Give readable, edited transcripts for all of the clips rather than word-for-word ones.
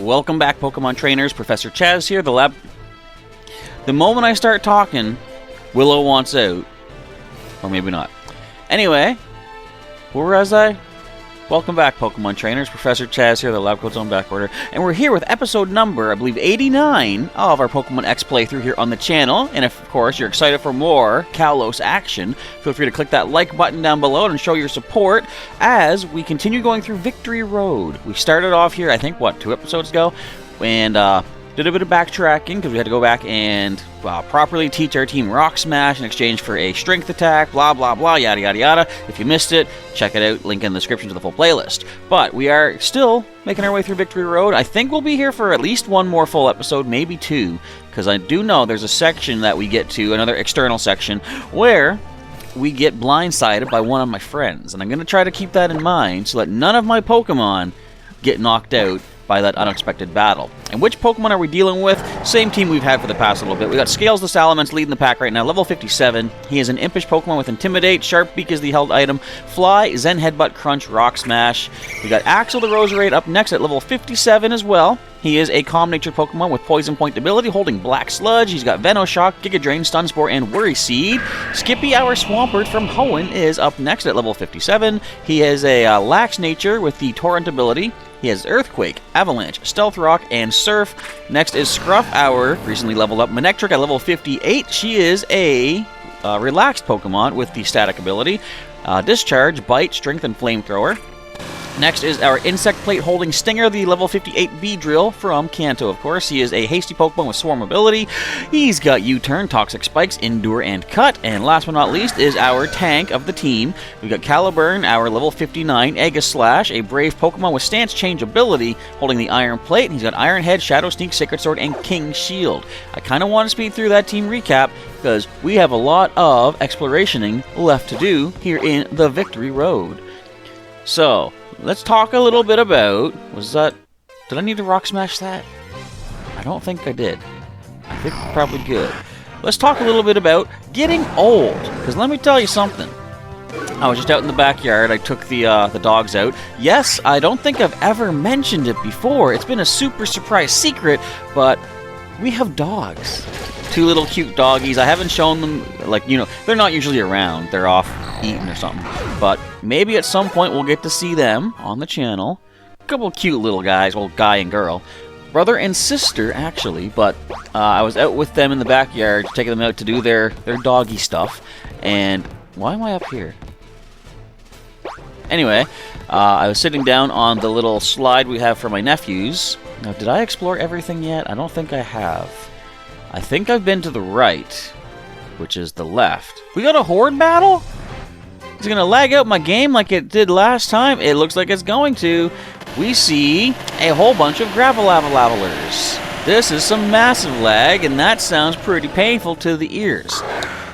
Welcome back, Pokemon trainers. Professor Chaz here, the lab. The moment I start talking, Willow wants out. Or maybe not. Anyway, where was I? Welcome back, Pokemon trainers. Professor Chaz here, the lab coat's on back order. And we're here with episode number, I believe, 89 of our Pokemon X playthrough here on the channel. And if, of course, you're excited for more Kalos action, feel free to click that like button down below and show your support as we continue going through Victory Road. We started off here, I think, what, 2 episodes ago? And, did a bit of backtracking because we had to go back and properly teach our team Rock Smash in exchange for a strength attack, blah, blah, blah, yada, yada, yada. If you missed it, check it out. Link in the description to the full playlist. But we are still making our way through Victory Road. I think we'll be here for at least 1 more full episode, maybe 2, because I do know there's a section that we get to, another external section, where we get blindsided by one of my friends. And I'm going to try to keep that in mind so that none of my Pokemon get knocked out by that unexpected battle. And which Pokemon are we dealing with? Same team we've had for the past little bit. We got Scales the Salamence leading the pack right now, level 57. He is an Impish Pokemon with Intimidate. Sharp Beak is the held item. Fly, Zen Headbutt, Crunch, Rock Smash. We got Axel the Roserade up next at level 57 as well. He is a Calm-Natured Pokemon with Poison Point ability, holding Black Sludge. He's got Venoshock, Giga Drain, Stun Spore, and Worry Seed. Skippy, our Swampert from Hoenn, is up next at level 57. He has a Lax Nature with the Torrent ability. He has Earthquake, Avalanche, Stealth Rock, and Surf. Next is Scruff, our recently leveled up Manectric at level 58. She is a relaxed Pokemon with the Static ability. Discharge, Bite, Strength, and Flamethrower. Next is our Insect Plate holding Stinger, the level 58 Beedrill from Kanto, of course. He is a hasty Pokemon with Swarm ability. He's got U-Turn, Toxic Spikes, Endure, and Cut. And last but not least is our tank of the team. We've got Caliburn, our level 59 Aegislash, a brave Pokemon with Stance Change ability, holding the Iron Plate. And he's got Iron Head, Shadow Sneak, Sacred Sword, and King Shield. I kind of want to speed through that team recap because we have a lot of explorationing left to do here in the Victory Road. So let's talk a little bit about, did I need to Rock Smash that? I don't think I did. I think probably good. Let's talk a little bit about getting old, because let me tell you something. I was just out in the backyard, I took the dogs out. Yes, I don't think I've ever mentioned it before. It's been a super surprise secret, but we have dogs. 2 little cute doggies. I haven't shown them, they're not usually around. They're off eating or something. But maybe at some point we'll get to see them on the channel. A couple cute little guys, well, guy and girl. Brother and sister, actually, but I was out with them in the backyard, taking them out to do their doggy stuff. And why am I up here? Anyway, I was sitting down on the little slide we have for my nephews. Now, did I explore everything yet? I don't think I have. I think I've been to the right, which is the left. We got a horde battle? Is it going to lag out my game like it did last time? It looks like it's going to. We see a whole bunch of Gravel-Lavalers. This is some massive lag, and that sounds pretty painful to the ears.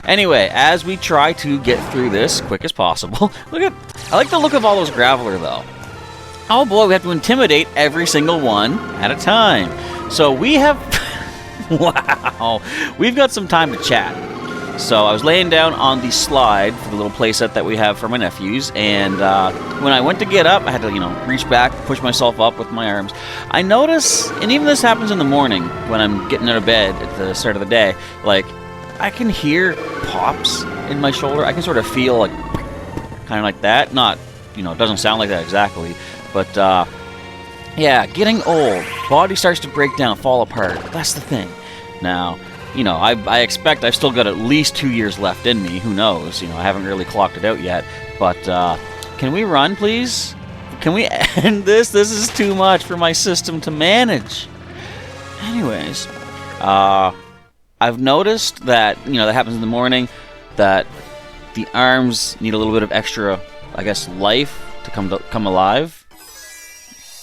Anyway, as we try to get through this quick as possible, I like the look of all those Graveler, though. Oh boy, we have to intimidate every single one at a time. So we have... Wow, we've got some time to chat. So I was laying down on the slide for the little playset that we have for my nephews, and when I went to get up, I had to, reach back, push myself up with my arms. I notice, and even this happens in the morning when I'm getting out of bed at the start of the day, I can hear pops in my shoulder. I can sort of feel kind of like that. Not, it doesn't sound like that exactly, but yeah, getting old. Body starts to break down, fall apart. That's the thing. Now, I expect I've still got at least 2 years left in me. Who knows? I haven't really clocked it out yet. But, can we run, please? Can we end this? This is too much for my system to manage. Anyways, I've noticed that, that happens in the morning, that the arms need a little bit of extra, I guess, life to come alive.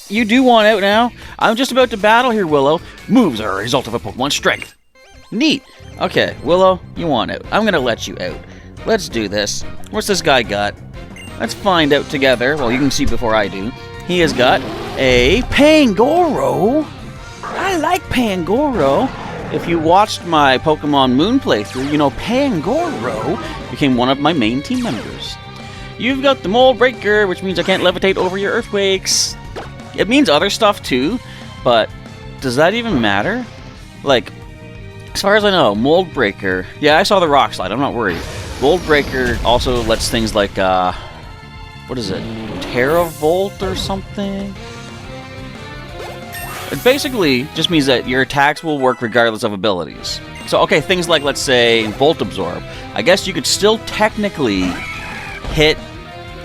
You do want out now? I'm just about to battle here, Willow. Moves are a result of a Pokemon's strength. Neat. Okay, Willow, you want out. I'm going to let you out. Let's do this. What's this guy got? Let's find out together. Well, you can see before I do. He has got a Pangoro. I like Pangoro. If you watched my Pokemon Moon playthrough, Pangoro became one of my main team members. You've got the Mold Breaker, which means I can't levitate over your earthquakes. It means other stuff too, but does that even matter? Like, as far as I know, Mold Breaker... Yeah, I saw the Rock Slide. I'm not worried. Mold Breaker also lets things like, what is it? Teravolt or something? It basically just means that your attacks will work regardless of abilities. So, okay, things like, let's say, Volt Absorb. I guess you could still technically hit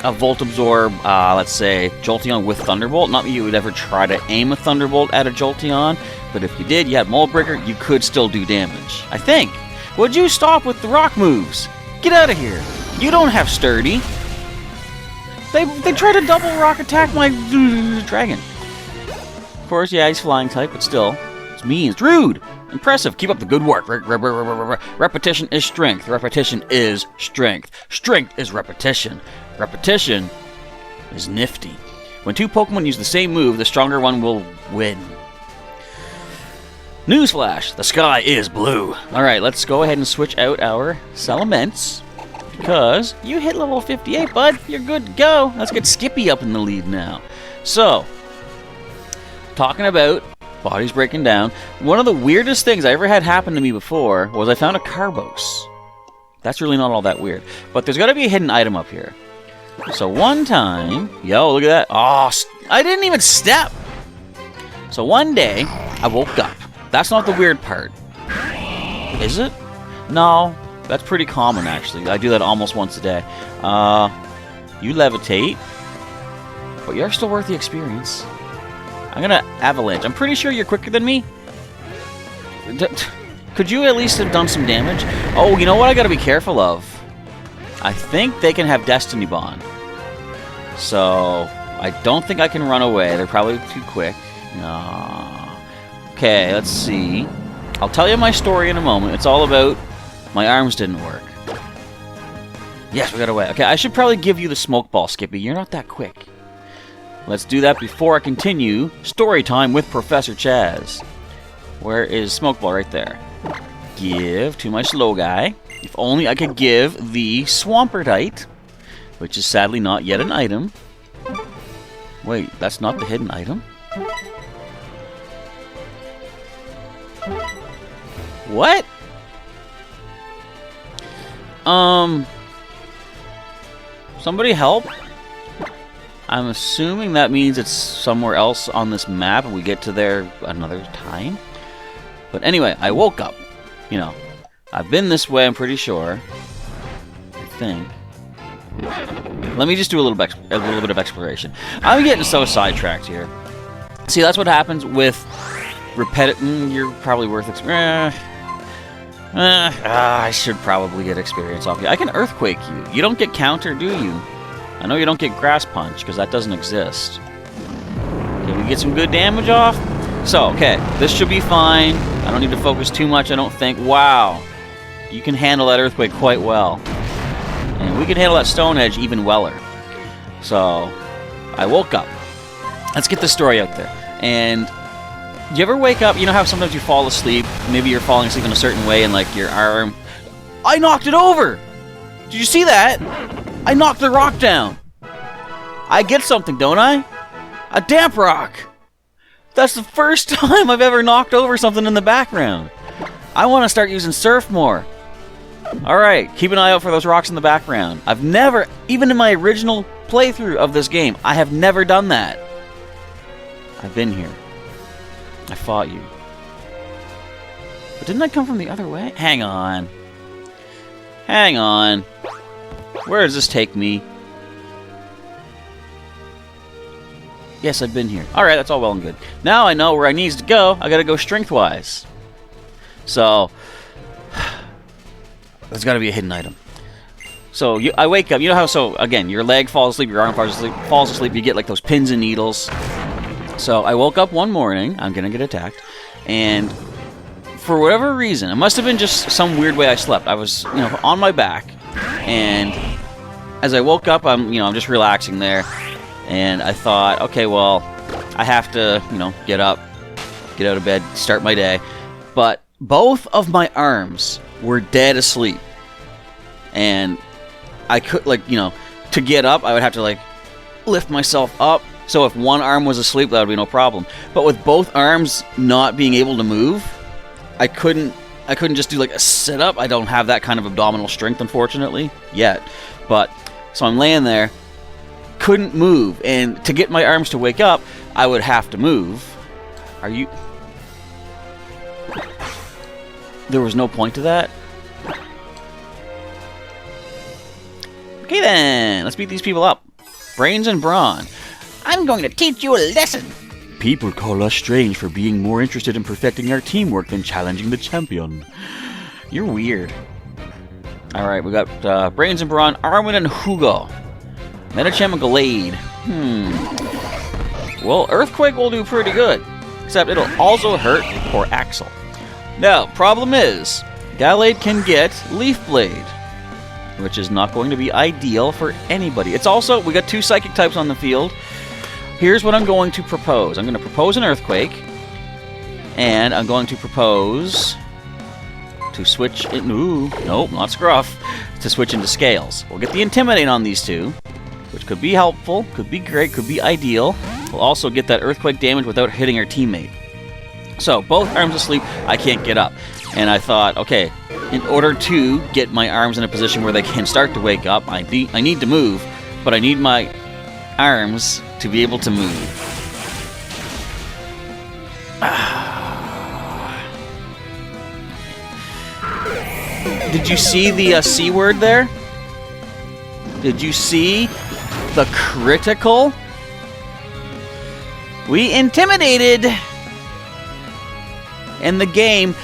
a Volt Absorb, let's say, Jolteon with Thunderbolt. Not that you would ever try to aim a Thunderbolt at a Jolteon, but if you did, you had Mold Breaker, you could still do damage. I think. Would you stop with the rock moves? Get out of here. You don't have Sturdy. They try to double rock attack my dragon. Of course, yeah, he's flying type, but still. It's mean. It's rude. Impressive. Keep up the good work. Repetition is strength. Repetition is strength. Strength is repetition. Repetition is nifty. When two Pokemon use the same move, the stronger one will win. Newsflash, the sky is blue. Alright, let's go ahead and switch out our Salamence. Because you hit level 58, bud. You're good to go. Let's get Skippy up in the lead now. So, talking about bodies breaking down, one of the weirdest things I ever had happen to me before was I found a Carbos. That's really not all that weird. But there's got to be a hidden item up here. So one time... Yo, look at that. Oh, I didn't even step. So one day, I woke up. That's not the weird part. Is it? No. That's pretty common, actually. I do that almost once a day. You levitate. But you're still worth the experience. I'm gonna Avalanche. I'm pretty sure you're quicker than me. Could you at least have done some damage? Oh, you know what I gotta be careful of? I think they can have Destiny Bond. So, I don't think I can run away. They're probably too quick. No. Okay, let's see. I'll tell you my story in a moment. It's all about my arms didn't work. Yes, we got away. Okay, I should probably give you the Smoke Ball, Skippy. You're not that quick. Let's do that before I continue story time with Professor Chaz. Where is Smoke Ball? Right there. Give to my slow guy. If only I could give the Swamperdite, which is sadly not yet an item. Wait, that's not the hidden item? What? Somebody help? I'm assuming that means it's somewhere else on this map and we get to there another time. But anyway, I woke up. You know, I've been this way, I'm pretty sure. I think. Let me just do a little bit of exploration. I'm getting so sidetracked here. See, that's what happens with repetitive. You're probably worth experience. I should probably get experience off you. I can Earthquake you. You don't get counter, do you? I know you don't get Grass Punch, because that doesn't exist. Can we get some good damage off? So, okay, this should be fine. I don't need to focus too much, I don't think. Wow. You can handle that Earthquake quite well. And we can handle that Stone Edge even weller. So, I woke up. Let's get the story out there. And do you ever wake up, you know how sometimes you fall asleep, maybe you're falling asleep in a certain way and like your arm... I knocked it over! Did you see that? I knocked the rock down! I get something, don't I? A damp rock! That's the first time I've ever knocked over something in the background. I want to start using Surf more. Alright, keep an eye out for those rocks in the background. I've never, even in my original playthrough of this game, I have never done that. I've been here. I fought you. But didn't I come from the other way? Hang on. Hang on. Where does this take me? Yes, I've been here. Alright, that's all well and good. Now I know where I need to go. I gotta go strength-wise. So, there's gotta be a hidden item. So, I wake up. You know how, so, again, your leg falls asleep, your arm falls asleep, you get like those pins and needles. So I woke up one morning, I'm gonna get attacked, and for whatever reason, it must have been just some weird way I slept. I was, you know, on my back, and as I woke up, I'm just relaxing there, and I thought, okay, well, I have to, you know, get up, get out of bed, start my day. But both of my arms were dead asleep, and I could, like, you know, to get up, I would have to like lift myself up So if one arm was asleep, that would be no problem. But with both arms not being able to move, I couldn't just do like a sit-up. I don't have that kind of abdominal strength, unfortunately, yet. But, so I'm laying there, couldn't move. And to get my arms to wake up, I would have to move. Are you... There was no point to that? Okay then, let's beat these people up. Brains and brawn. I'm going to teach you a lesson. People call us strange for being more interested in perfecting our teamwork than challenging the champion. You're weird. Alright, we got Brains and Brawn, Arwen and Hugo. Medicham and Gallade. Well, Earthquake will do pretty good. Except it'll also hurt poor Axel. Now, problem is, Gallade can get Leaf Blade, which is not going to be ideal for anybody. It's also, we got 2 Psychic types on the field. Here's what I'm going to propose. I'm going to propose an Earthquake, and I'm going to propose to switch in... Ooh, nope, not Scruff. To switch into Scales. We'll get the Intimidate on these 2, which could be helpful, could be great, could be ideal. We'll also get that Earthquake damage without hitting our teammate. So, both arms asleep, I can't get up. And I thought, okay, in order to get my arms in a position where they can start to wake up, I need to move, but I need my arms to be able to move. Did you see the C word there? Did you see the critical? We intimidated, and the game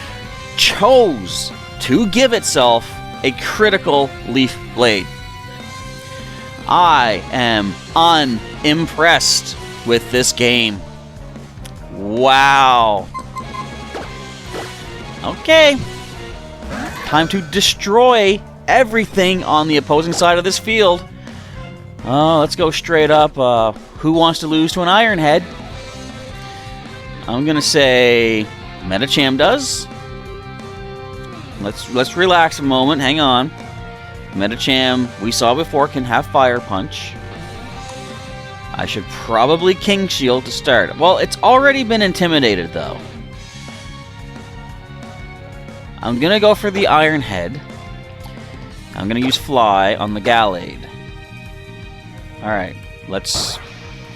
chose to give itself a critical Leaf Blade. I am unimpressed with this game. Wow. Okay. Time to destroy everything on the opposing side of this field. Let's go straight up. Who wants to lose to an Ironhead? I'm gonna say Medicham does. Let's relax a moment. Hang on. Medicham, we saw before, can have Fire Punch. I should probably King Shield to start. Well, it's already been intimidated, though. I'm gonna go for the Iron Head. I'm gonna use Fly on the Gallade. Alright, let's...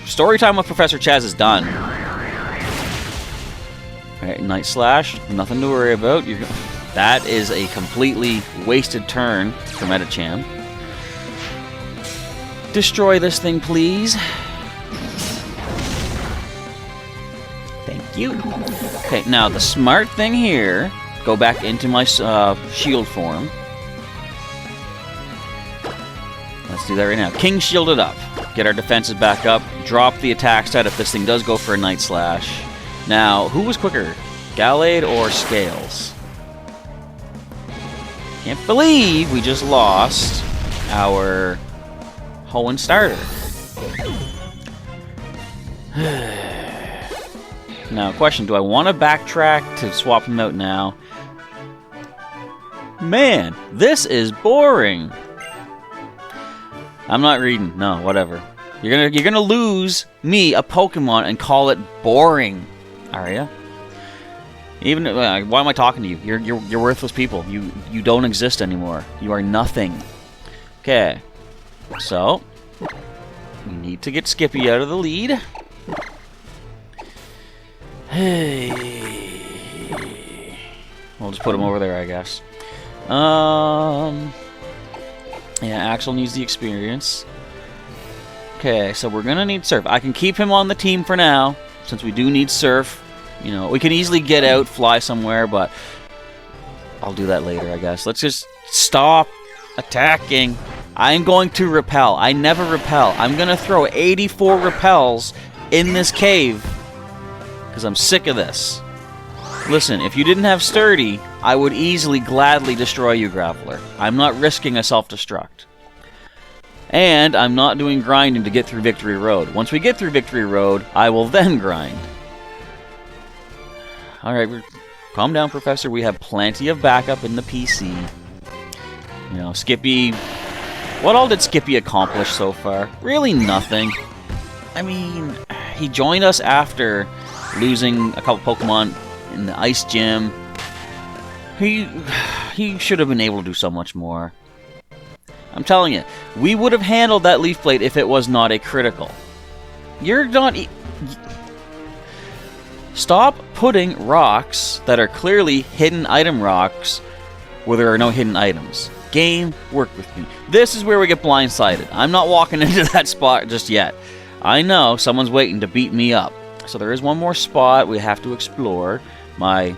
Story time with Professor Chaz is done. Alright, Night Slash, nothing to worry about. That is a completely wasted turn for Medicham. Destroy this thing, please. Thank you. Okay, now the smart thing here, go back into my shield form. Let's do that right now. King Shield it up. Get our defenses back up. Drop the attack stat if this thing does go for a Night Slash. Now, who was quicker? Gallade or Scales? Can't believe we just lost our Hoenn starter. Now, question, do I want to backtrack to swap him out now? Man, this is boring. I'm not reading. No, whatever. You're gonna lose me a Pokemon and call it boring. Are ya? Even why am I talking to you? You're worthless people. You don't exist anymore. You are nothing. Okay. So we need to get Skippy out of the lead. Hey. We'll just put him over there, I guess. Yeah, Axel needs the experience. Okay, so we're gonna need Surf. I can keep him on the team for now, since we do need Surf. You know, we can easily get out, fly somewhere, but I'll do that later, I guess. Let's just stop attacking. I'm going to repel. I never repel. I'm gonna throw 84 repels in this cave, because I'm sick of this. Listen, if you didn't have Sturdy, I would easily, gladly destroy you, Graveler. I'm not risking a self-destruct. And I'm not doing grinding to get through Victory Road. Once we get through Victory Road, I will then grind. Alright, calm down, Professor. We have plenty of backup in the PC. You know, Skippy... What all did Skippy accomplish so far? Really nothing. I mean, he joined us after losing a couple Pokemon in the Ice Gym. He should have been able to do so much more. I'm telling you, we would have handled that Leaf Blade if it was not a critical. You're not... Stop putting rocks that are clearly hidden item rocks where there are no hidden items. Game, work with me. This is where we get blindsided. I'm not walking into that spot just yet. I know someone's waiting to beat me up. So there is one more spot we have to explore. I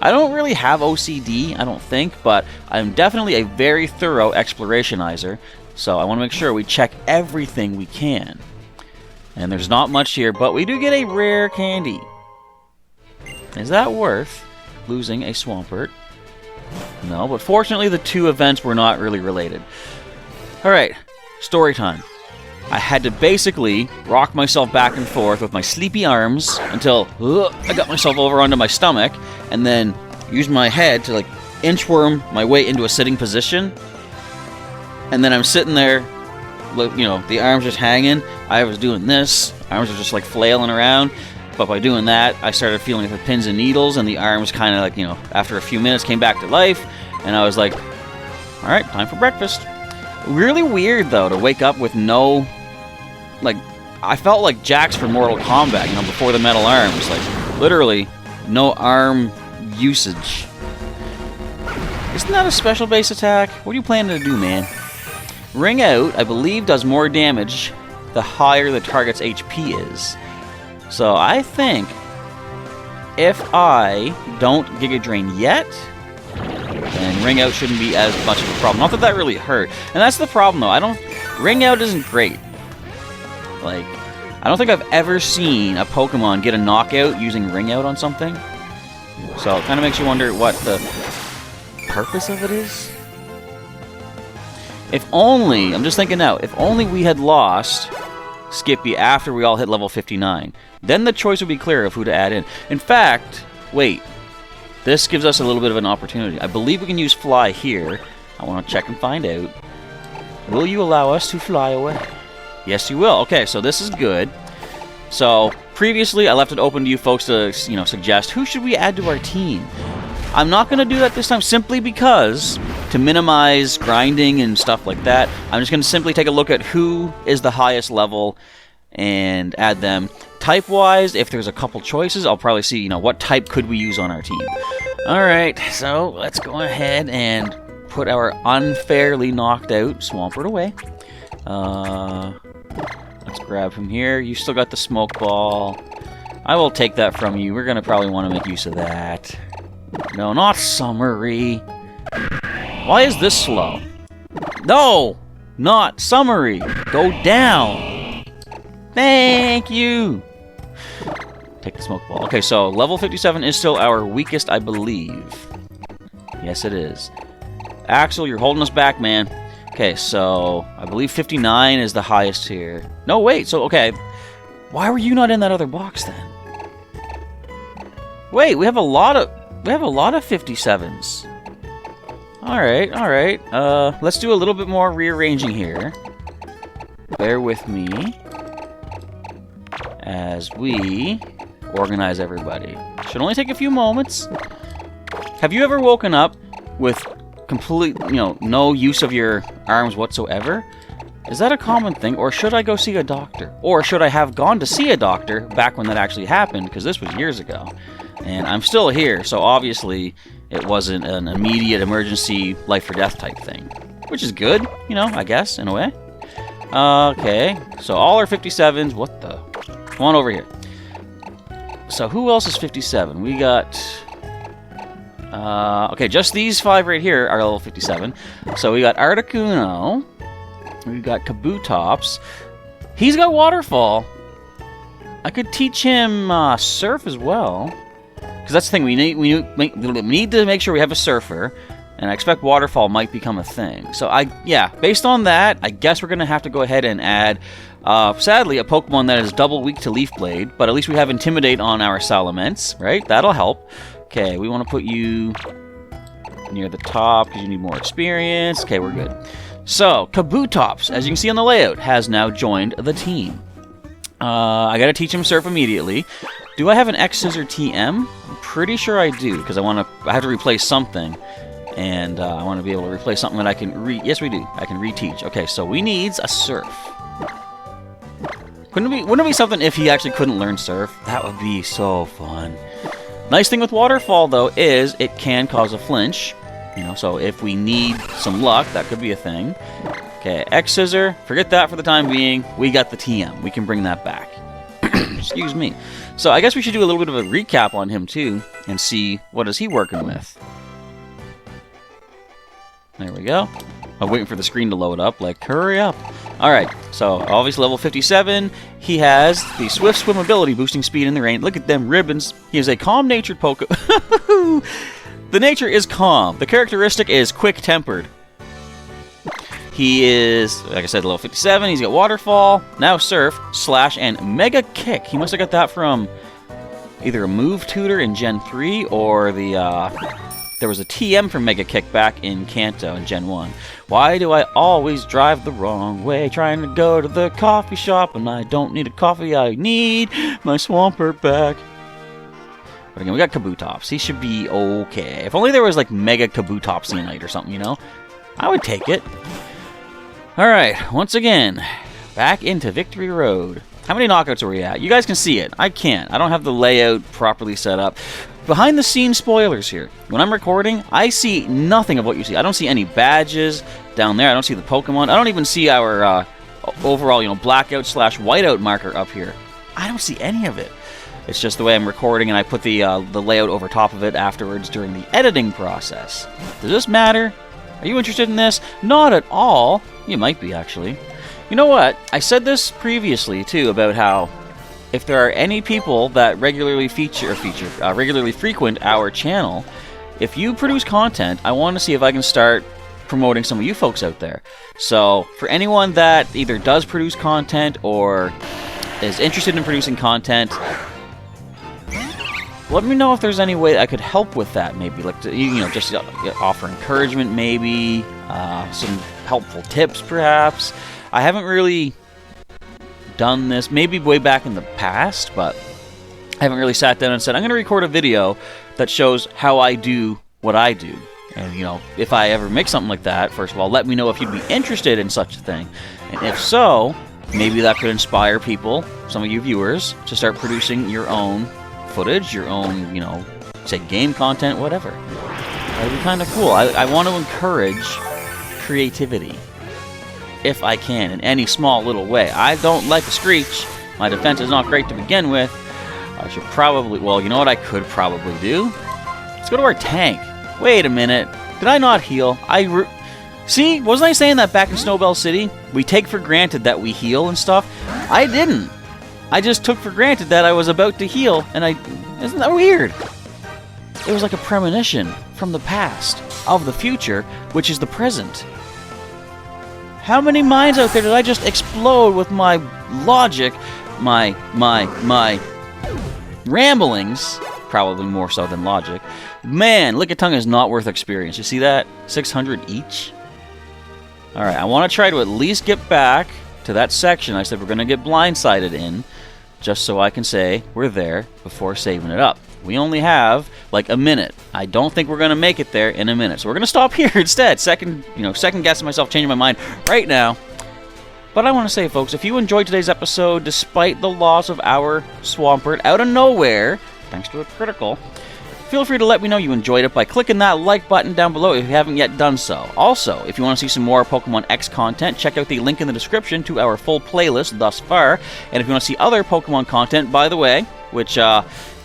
don't really have OCD, I don't think, but I'm definitely a very thorough explorationizer, so I want to make sure we check everything we can. And there's not much here, but we do get a rare candy. Is that worth losing a Swampert? No, but fortunately the two events were not really related. Alright, story time. I had to basically rock myself back and forth with my sleepy arms until I got myself over onto my stomach, and then use my head to like inchworm my way into a sitting position. And then I'm sitting there, you know, the arms just hanging. I was doing this, arms are just like flailing around. But by doing that, I started feeling the pins and needles, and the arms kind of like, you know, after a few minutes came back to life, and I was like, all right, time for breakfast. Really weird, though, to wake up with no, like, I felt like Jax from Mortal Kombat, you know, before the metal arms. Like, literally, no arm usage. Isn't that a special base attack? What are you planning to do, man? Ring Out, I believe, does more damage the higher the target's HP is. So I think if I don't Giga Drain yet, then Ring Out shouldn't be as much of a problem. Not that that really hurt. And that's the problem, though. Ring Out isn't great. Like, I don't think I've ever seen a Pokemon get a knockout using Ring Out on something. So it kind of makes you wonder what the purpose of it is. If only, I'm just thinking now, if only we had lost Skippy after we all hit level 59. Then the choice would be clear of who to add in. In fact, wait. This gives us a little bit of an opportunity. I believe we can use Fly here. I want to check and find out. Will you allow us to fly away? Yes, you will. Okay, so this is good. So, previously, I left it open to you folks to, you know, suggest who should we add to our team. I'm not going to do that this time simply because, to minimize grinding and stuff like that, I'm just going to simply take a look at who is the highest level and add them. Type-wise, if there's a couple choices, I'll probably see, you know, what type could we use on our team. Alright, so let's go ahead and put our unfairly knocked out Swampert away. Let's grab from here. You still got the Smoke Ball. I will take that from you. We're going to probably want to make use of that. No, not Summary. Why is this slow? No! Not Summary! Go down! Thank you! Take the Smoke Ball. Okay, so level 57 is still our weakest, I believe. Yes, it is. Axel, you're holding us back, man. Okay, so I believe 59 is the highest here. No, wait, so, okay. Why were you not in that other box, then? Wait, we have a lot of 57s. Alright. Let's do a little bit more rearranging here. Bear with me as we organize everybody. Should only take a few moments. Have you ever woken up with complete, you know, no use of your arms whatsoever? Is that a common thing, or should I go see a doctor? Or should I have gone to see a doctor back when that actually happened, because this was years ago. And I'm still here, so obviously it wasn't an immediate emergency life or death type thing. Which is good, you know, I guess, in a way. Okay, so all our 57s, what the? Come on over here. So who else is 57? We got... okay, just these 5 right here are level 57. So we got Articuno. We've got Kabutops. He's got Waterfall. I could teach him Surf as well. Because that's the thing, we need to make sure we have a Surfer. And I expect Waterfall might become a thing. So, yeah, based on that, I guess we're going to have to go ahead and add, sadly, a Pokemon that is double weak to Leaf Blade. But at least we have Intimidate on our Salamence, right? That'll help. Okay, we want to put you near the top because you need more experience. Okay, we're good. So, Kabutops, as you can see on the layout, has now joined the team. I gotta teach him Surf immediately. Do I have an X Scissor TM? I'm pretty sure I do, because I have to replace something. And I want to be able to replace something that I can yes, we do. I can reteach. Okay, so we need a Surf. Wouldn't it be something if he actually couldn't learn Surf? That would be so fun. Nice thing with Waterfall, though, is it can cause a flinch. You know, so if we need some luck, that could be a thing. Okay, X Scissor. Forget that for the time being. We got the TM. We can bring that back. Excuse me. So I guess we should do a little bit of a recap on him, too, and see what is he working with. There we go. I'm waiting for the screen to load up, like, hurry up. Alright, so obviously level 57. He has the Swift Swim ability, boosting speed in the rain. Look at them ribbons. He is a calm-natured Pokemon. The nature is calm. The characteristic is quick-tempered. He is, like I said, level 57. He's got Waterfall, now Surf, Slash, and Mega Kick. He must have got that from either a Move Tutor in Gen 3 or the, there was a TM for Mega Kick back in Kanto in Gen 1. Why do I always drive the wrong way, trying to go to the coffee shop, and I don't need a coffee, I need my Swampert back. But again, we got Kabutops. He should be okay. If only there was, like, Mega Kabutopsianite or something, you know? I would take it. Alright, once again, back into Victory Road. How many knockouts are we at? You guys can see it. I can't. I don't have the layout properly set up. Behind the scenes spoilers here. When I'm recording, I see nothing of what you see. I don't see any badges down there. I don't see the Pokemon. I don't even see our overall, you know, blackout / whiteout marker up here. I don't see any of it. It's just the way I'm recording, and I put the layout over top of it afterwards during the editing process. Does this matter? Are you interested in this? Not at all. You might be, actually. You know what? I said this previously, too, about how if there are any people that regularly regularly frequent our channel, if you produce content, I want to see if I can start promoting some of you folks out there. So, for anyone that either does produce content or is interested in producing content, let me know if there's any way I could help with that, maybe, like, you know, just offer encouragement, maybe, some helpful tips, perhaps. I haven't really done this, maybe way back in the past, but I haven't really sat down and said, I'm going to record a video that shows how I do what I do. And, you know, if I ever make something like that, first of all, let me know if you'd be interested in such a thing. And if so, maybe that could inspire people, some of you viewers, to start producing your own footage, your own, you know, say game content, whatever. That'd be kind of cool. I want to encourage creativity, if I can, in any small little way. I don't like a Screech. My defense is not great to begin with. I should probably, well, you know what I could probably do? Let's go to our tank. Wait a minute. Did I not heal? See, wasn't I saying that back in Snowbell City? We take for granted that we heal and stuff? I didn't. I just took for granted that I was about to heal, and isn't that weird? It was like a premonition from the past, of the future, which is the present. How many minds out there did I just explode with my logic, my ramblings, probably more so than logic. Man, Lickitung is not worth experience. You see that? 600 each? Alright, I want to try to at least get back to that section I said we're going to get blindsided in, just so I can say we're there before saving it up. We only have like a minute. I don't think we're going to make it there in a minute. So we're going to stop here instead. Second guessing myself, changing my mind right now. But I want to say, folks, if you enjoyed today's episode, despite the loss of our Swampert out of nowhere, thanks to a critical, feel free to let me know you enjoyed it by clicking that like button down below if you haven't yet done so. Also, if you want to see some more Pokemon X content, check out the link in the description to our full playlist thus far. And if you want to see other Pokemon content, by the way, which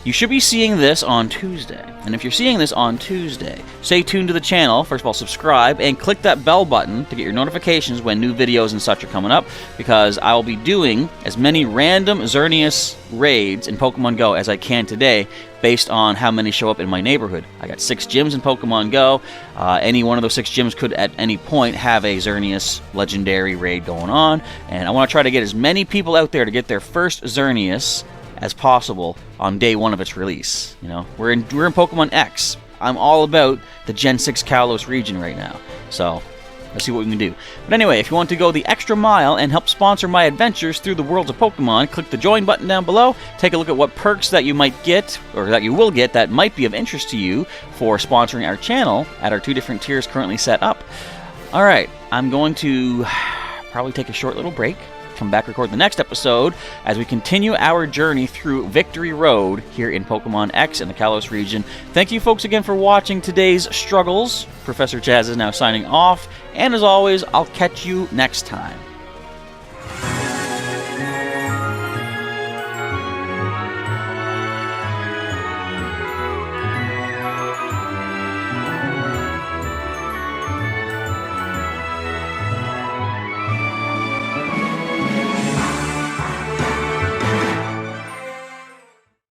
you should be seeing this on Tuesday. And if you're seeing this on Tuesday, stay tuned to the channel. First of all, subscribe and click that bell button to get your notifications when new videos and such are coming up, because I will be doing as many random Xerneas raids in Pokemon Go as I can today, based on how many show up in my neighborhood. I got 6 gyms in Pokemon Go. Any one of those 6 gyms could at any point have a Xerneas legendary raid going on, and I want to try to get as many people out there to get their first Xerneas as possible on day 1 of its release. You know, we're in Pokemon X. I'm all about the Gen 6 Kalos region right now. So, Let's see what we can do. But anyway, if you want to go the extra mile and help sponsor my adventures through the worlds of Pokemon, click the join button down below. Take a look at what perks that you might get, or that you will get, that might be of interest to you for sponsoring our channel at our 2 different tiers currently set up. Alright, I'm going to probably take a short little break, come back, record the next episode as we continue our journey through Victory Road here in Pokemon X in the Kalos region. Thank you folks again for watching today's struggles. Professor Chaz is now signing off, and as always, I'll catch you next time.